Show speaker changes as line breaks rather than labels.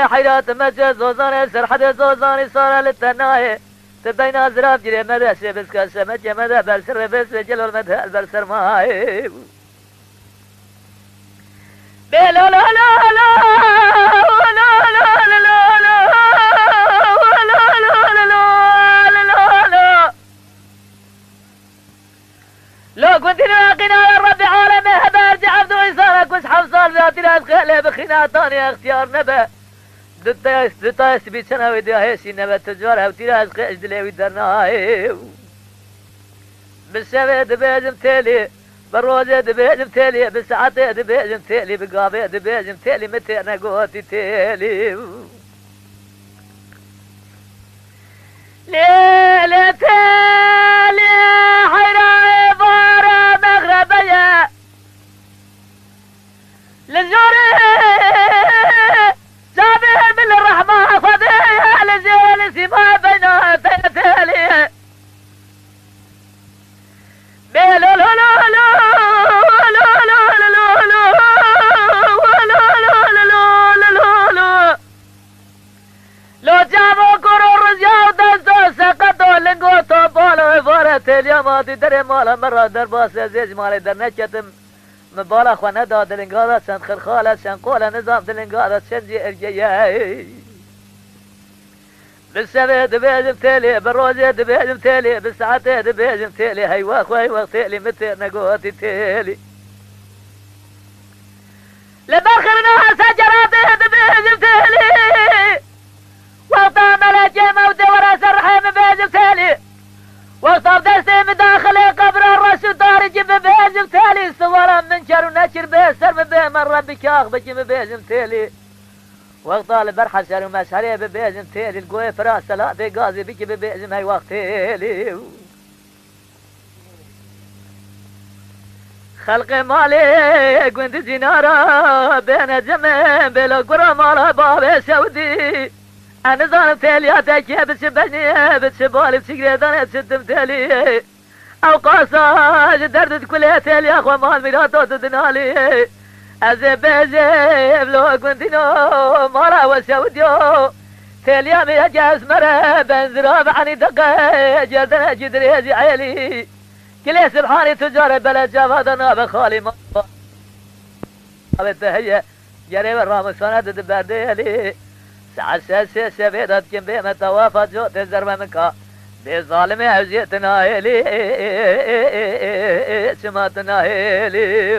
حيرات مجد زوزان سرحد زوزان صار للتناي تبين زراب جري مدى شبس كسمت مدى برسر بس جلو المدى البرسر ماي لا لا لا لو كنت ناقنا يا رب عالمي هبارج عبد ويسارك واسحب صال ذات الاسخاله بخناتاني اختيار نبا دتايس بيتنا ودي هيسي نبا تجوار وتيراز قيش دلي ودرناي بالسبت بيجم تالي بالروزة دبيجم تالي بالساعة دبيجم تالي بقابة دبيجم تالي متى انا قوتي تالي ليلة تالي حيراي بارا مغربية للزوري جابر من الرحمة فضية لزيل سما بين تالي بيلو لو جابوا كرور رجاو دستو سقطوا لنقو طبالو فارت اليوم دري مالا مرة درباس زيج مالي درنشتم مبالا خوانا دا دلنقادا سن خلخالة سن قولا نظام دلنقادا سنجي ارجياي بالسبت دبيجم تالي بالروزة دبيجم تالي بالساعة دبيجم تالي هيواخ وهيواخ تالي متى نقوتي تالي لباخرنا سجرات دبيجم تالي وطا ملك موت وراس الرحيم بيجم تالي وصاب دستي من داخل قبر الرشد دار جيب بيجم تالي صورا من شر ونشر بيسر من بيه من ربك اخبك بيجم تالي وقتا البرحة شر ومشهري بيجم تالي القوي فراس سلاتي قاضي بك بيجم هاي وقت تالي خلق مالي قند جنارة بين جمع بلا قرى مالا باب سودي أنا ظالم تالياتك يا بتشبهني بتشبالي بسجري ظني تشدم تالي أو قاصاج دردت كلها تالي أخوة مال ميلاتو تدنالي أزيب بجيب لو كنتينو مرا وسوديو تاليا مي أجاز مرا بنزراب عني دقا جردنا جدري أجي عيلي كلي سبحاني تجار بلا جافادنا بخالي ما بتهيأ جري برام سنة دبرديلي سعسة سبيدت كم بما توافت جوت الزرب منك بظالم عزيتنا إلي سماتنا إلي